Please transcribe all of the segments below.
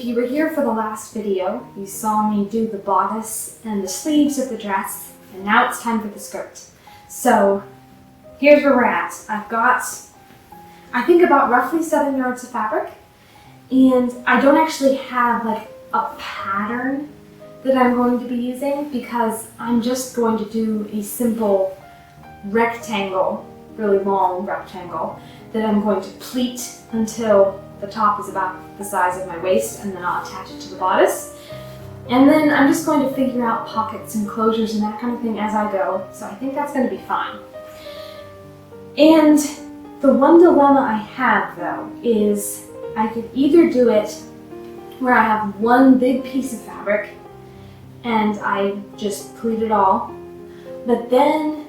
you were here for the last video, you saw me do the bodice and the sleeves of the dress, and now it's time for the skirt. So here's where we're at. I've got, I think, about roughly 7 yards of fabric, and I don't actually have like a pattern that I'm going to be using because I'm just going to do a simple rectangle, really long rectangle, that I'm going to pleat until the top is about the size of my waist, and then I'll attach it to the bodice. And then I'm just going to figure out pockets and closures and that kind of thing as I go, so I think that's going to be fine. And the one dilemma I have, though, is I could either do it where I have one big piece of fabric and I just pleat it all, but then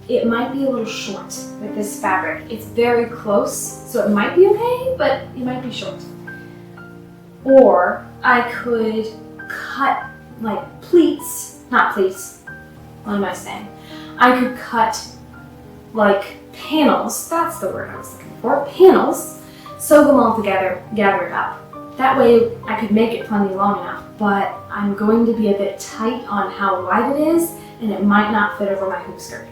it might be a little short with this fabric. It's very close, so it might be okay, but it might be short. Or I could cut like pleats, not pleats, what am I saying? I could cut like panels, that's the word I was looking for, panels, sew them all together, gather it up. That way I could make it plenty long enough, but I'm going to be a bit tight on how wide it is, and it might not fit over my hoop skirt.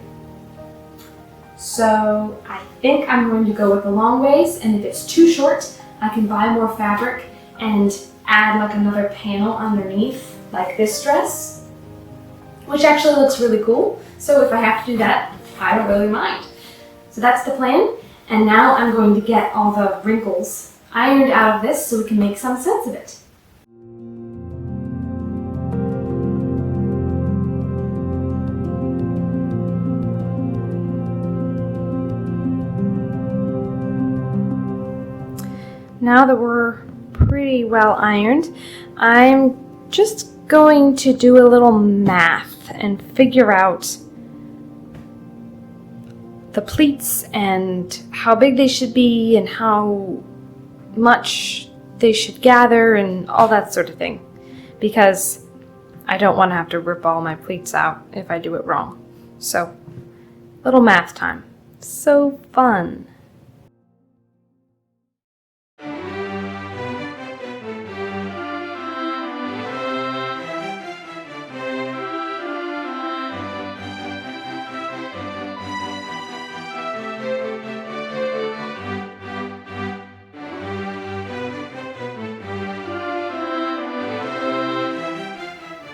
So I think I'm going to go with the long waist, and if it's too short, I can buy more fabric and add like another panel underneath, like this dress, which actually looks really cool. So if I have to do that, I don't really mind. So that's the plan, and now I'm going to get all the wrinkles ironed out of this so we can make some sense of it. Now that we're pretty well ironed, I'm just going to do a little math and figure out the pleats and how big they should be and how much they should gather and all that sort of thing, because I don't want to have to rip all my pleats out if I do it wrong. So, little math time. So fun.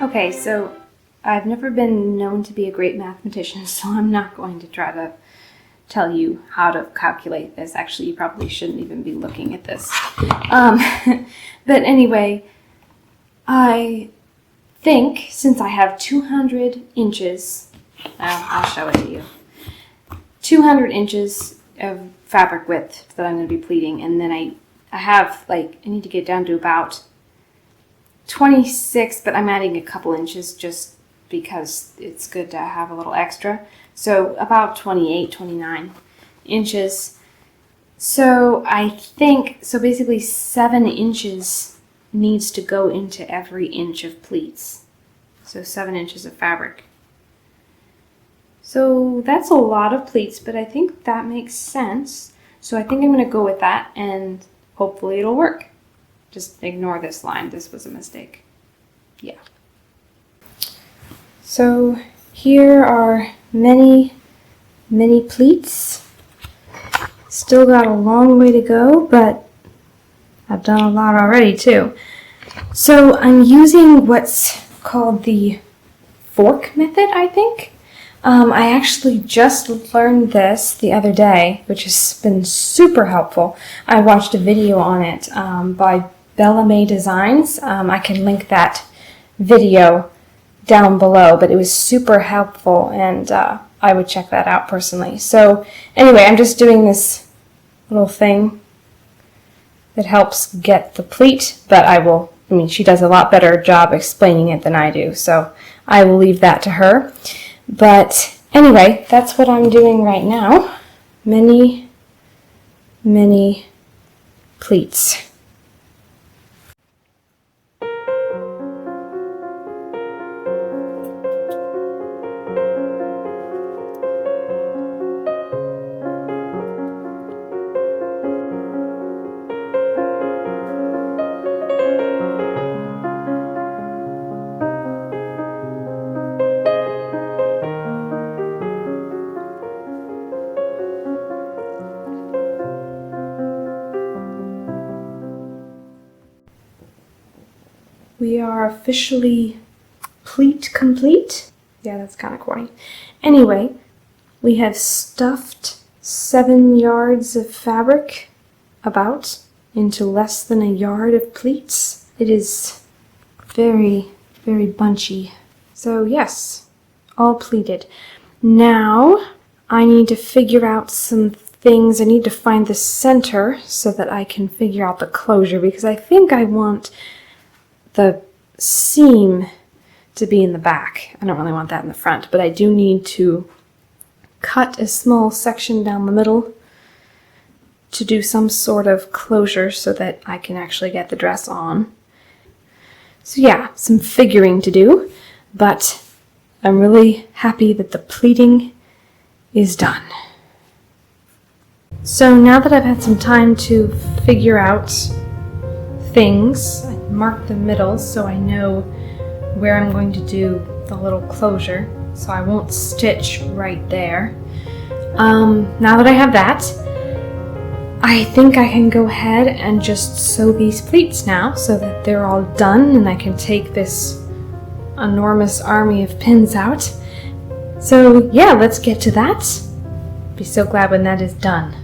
Okay, so I've never been known to be a great mathematician, so I'm not going to try to tell you how to calculate this. Actually, you probably shouldn't even be looking at this. But anyway, I think since I have 200 inches, I'll show it to you, 200 inches of fabric width that I'm going to be pleating, and then I have, like, I need to get down to about 26, but I'm adding a couple inches just because it's good to have a little extra. So about 28, 29 inches. So I think, so basically 7 inches needs to go into every inch of pleats. So 7 inches of fabric. So that's a lot of pleats, but I think that makes sense. So I think I'm going to go with that, and hopefully it'll work. Just ignore this line, this was a mistake. Yeah. So here are many, many pleats. Still got a long way to go, but I've done a lot already too. So I'm using what's called the fork method, I think. I actually just learned this the other day, which has been super helpful. I watched a video on it by Bella May Designs. I can link that video down below, but it was super helpful, and I would check that out personally. So anyway, I'm just doing this little thing that helps get the pleat, but she does a lot better job explaining it than I do, so I will leave that to her. But anyway, that's what I'm doing right now. Many, many pleats. we are officially pleat complete. Yeah, that's kind of corny. Anyway, we have stuffed 7 yards of fabric about into less than a yard of pleats. It is very, very bunchy. So yes, all pleated. Now I need to figure out some things. I need to find the center so that I can figure out the closure, because I think I want the seam to be in the back. I don't really want that in the front, but I do need to cut a small section down the middle to do some sort of closure so that I can actually get the dress on. So yeah, some figuring to do, but I'm really happy that the pleating is done. So now that I've had some time to figure out things, I marked the middle so I know where I'm going to do the little closure, so I won't stitch right there. Now that I have that, I think I can go ahead and just sew these pleats now so that they're all done and I can take this enormous army of pins out. So yeah, let's get to that. Be so glad when that is done.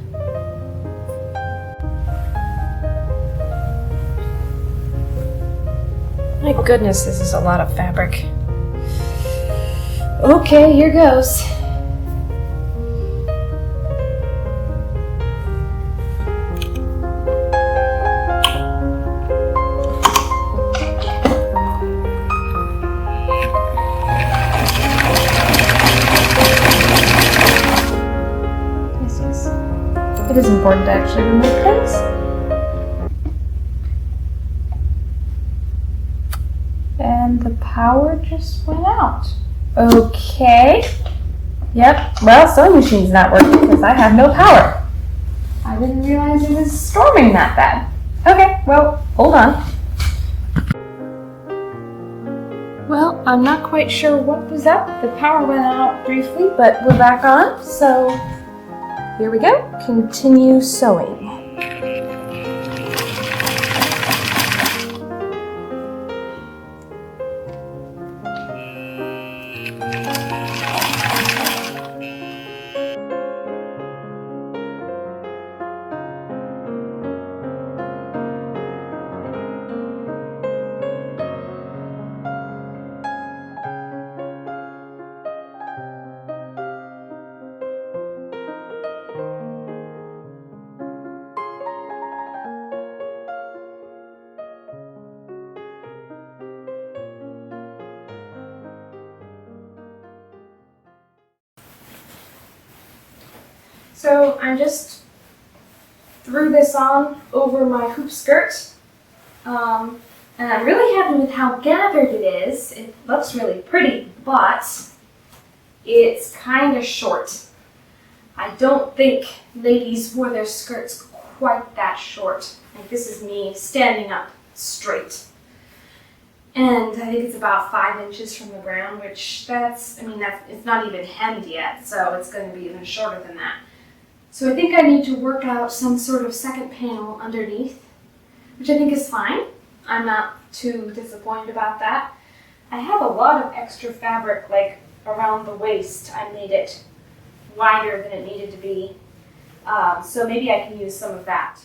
My goodness, this is a lot of fabric. Okay, here goes. It is important to actually remove pins. And the power just went out. Okay. Yep, well, sewing machine's not working because I have no power. I didn't realize it was storming that bad. Okay, well, hold on. Well, I'm not quite sure what was up. The power went out briefly, but we're back on, so here we go. Continue sewing. So I just threw this on over my hoop skirt, and I'm really happy with how gathered it is. It looks really pretty, but it's kind of short. I don't think ladies wore their skirts quite that short. Like, this is me standing up straight. And I think it's about 5 inches from the ground, which it's not even hemmed yet, so it's going to be even shorter than that. So I think I need to work out some sort of second panel underneath, which I think is fine. I'm not too disappointed about that. I have a lot of extra fabric, like around the waist. I made it wider than it needed to be, so maybe I can use some of that.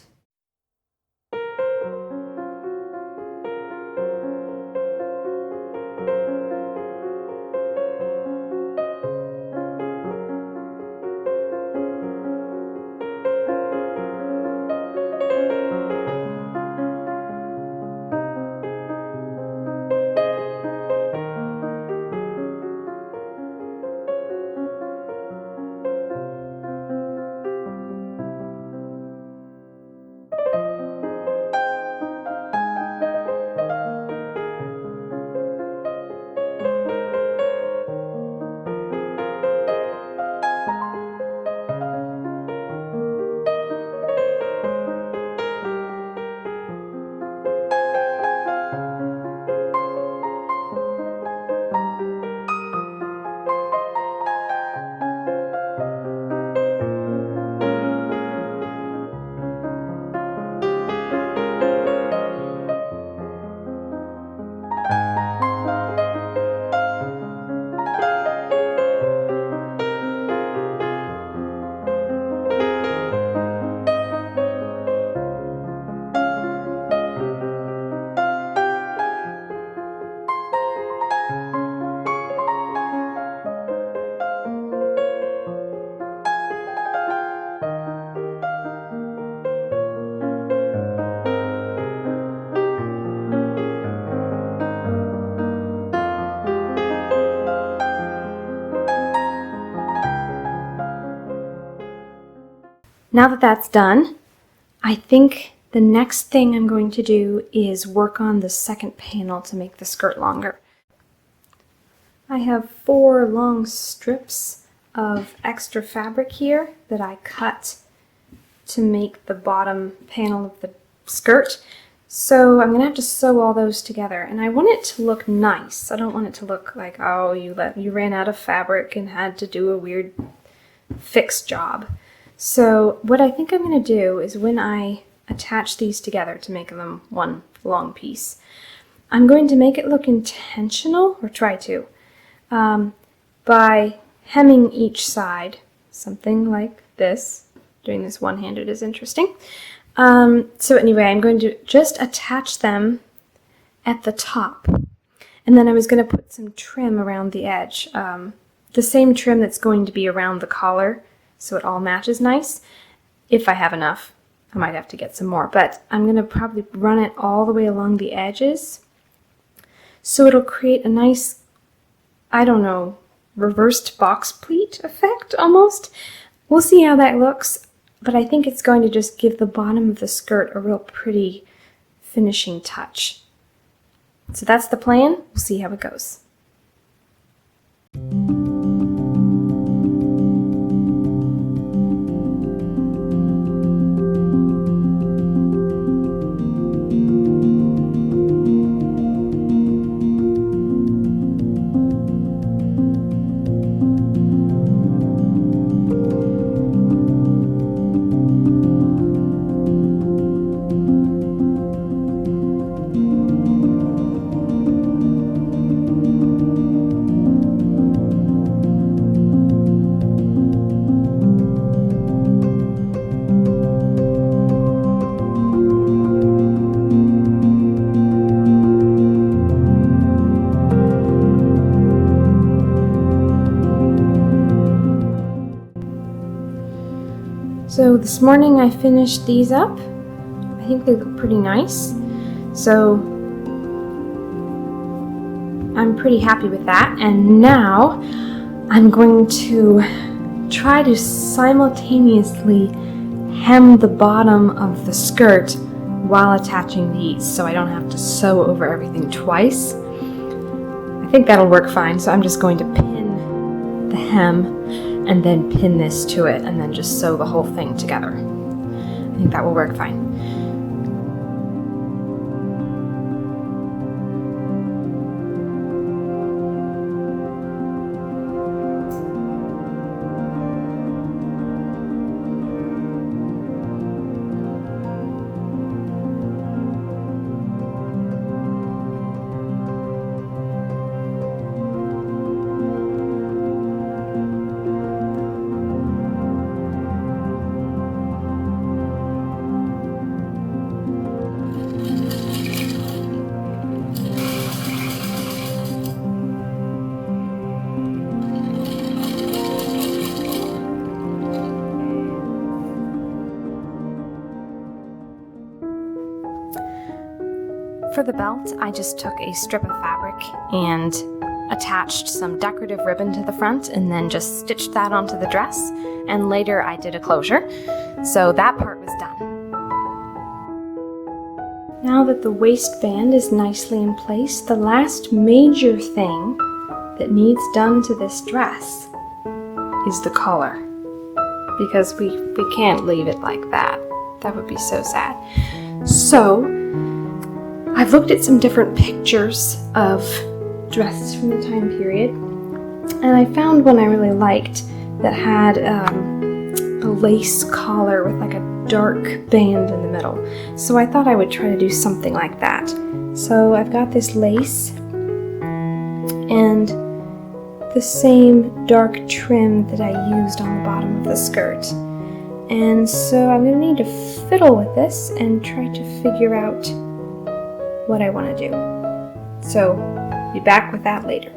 Now that that's done, I think the next thing I'm going to do is work on the second panel to make the skirt longer. I have 4 long strips of extra fabric here that I cut to make the bottom panel of the skirt. So I'm going to have to sew all those together, and I want it to look nice. I don't want it to look like, oh, you ran out of fabric and had to do a weird fix job. So what I think I'm going to do is when I attach these together to make them one long piece, I'm going to make it look intentional, or try to, by hemming each side, something like this. Doing this one-handed is interesting. So anyway, I'm going to just attach them at the top. And then I was going to put some trim around the edge. The same trim that's going to be around the collar, so it all matches nice. If I have enough, I might have to get some more. But I'm going to probably run it all the way along the edges, so it'll create a nice, I don't know, reversed box pleat effect almost. We'll see how that looks. But I think it's going to just give the bottom of the skirt a real pretty finishing touch. So that's the plan. We'll see how it goes. So this morning I finished these up. I think they look pretty nice. So I'm pretty happy with that. And now I'm going to try to simultaneously hem the bottom of the skirt while attaching these, so I don't have to sew over everything twice. I think that'll work fine, so I'm just going to pin the hem and then pin this to it, and then just sew the whole thing together. I think that will work fine. For the belt, I just took a strip of fabric and attached some decorative ribbon to the front and then just stitched that onto the dress, and later I did a closure. So that part was done. Now that the waistband is nicely in place, the last major thing that needs done to this dress is the collar, because we can't leave it like that. That would be so sad. So I've looked at some different pictures of dresses from the time period, and I found one I really liked that had a lace collar with like a dark band in the middle. So I thought I would try to do something like that. So I've got this lace and the same dark trim that I used on the bottom of the skirt. And so I'm going to need to fiddle with this and try to figure out what I want to do. So, be back with that later.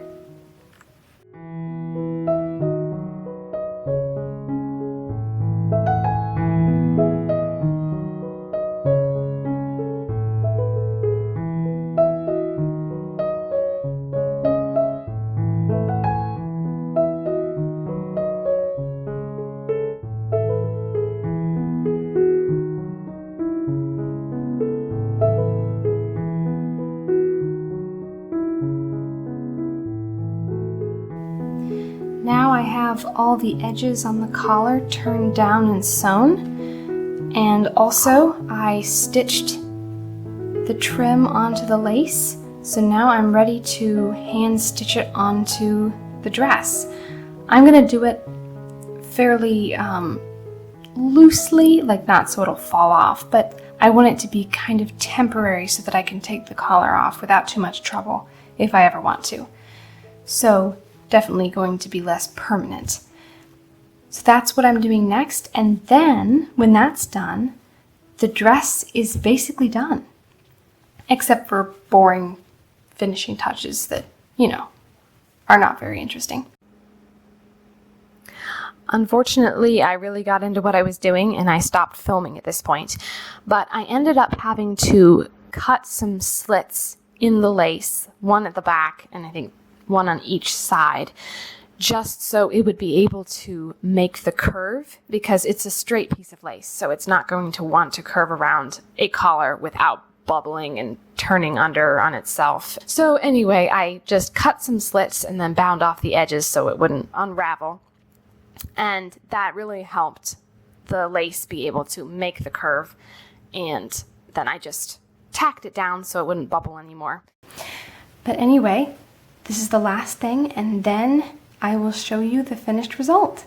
Now I have all the edges on the collar turned down and sewn, and also I stitched the trim onto the lace, so now I'm ready to hand stitch it onto the dress. I'm gonna do it fairly loosely, like not so it'll fall off, but I want it to be kind of temporary so that I can take the collar off without too much trouble if I ever want to. So definitely going to be less permanent. So that's what I'm doing next, and then when that's done, the dress is basically done, except for boring finishing touches that, you know, are not very interesting. Unfortunately, I really got into what I was doing and I stopped filming at this point, but I ended up having to cut some slits in the lace, one at the back and I think one on each side, just so it would be able to make the curve, because it's a straight piece of lace, so it's not going to want to curve around a collar without bubbling and turning under on itself. So anyway, I just cut some slits and then bound off the edges so it wouldn't unravel. And that really helped the lace be able to make the curve. And then I just tacked it down so it wouldn't bubble anymore. But anyway, this is the last thing, and then I will show you the finished result.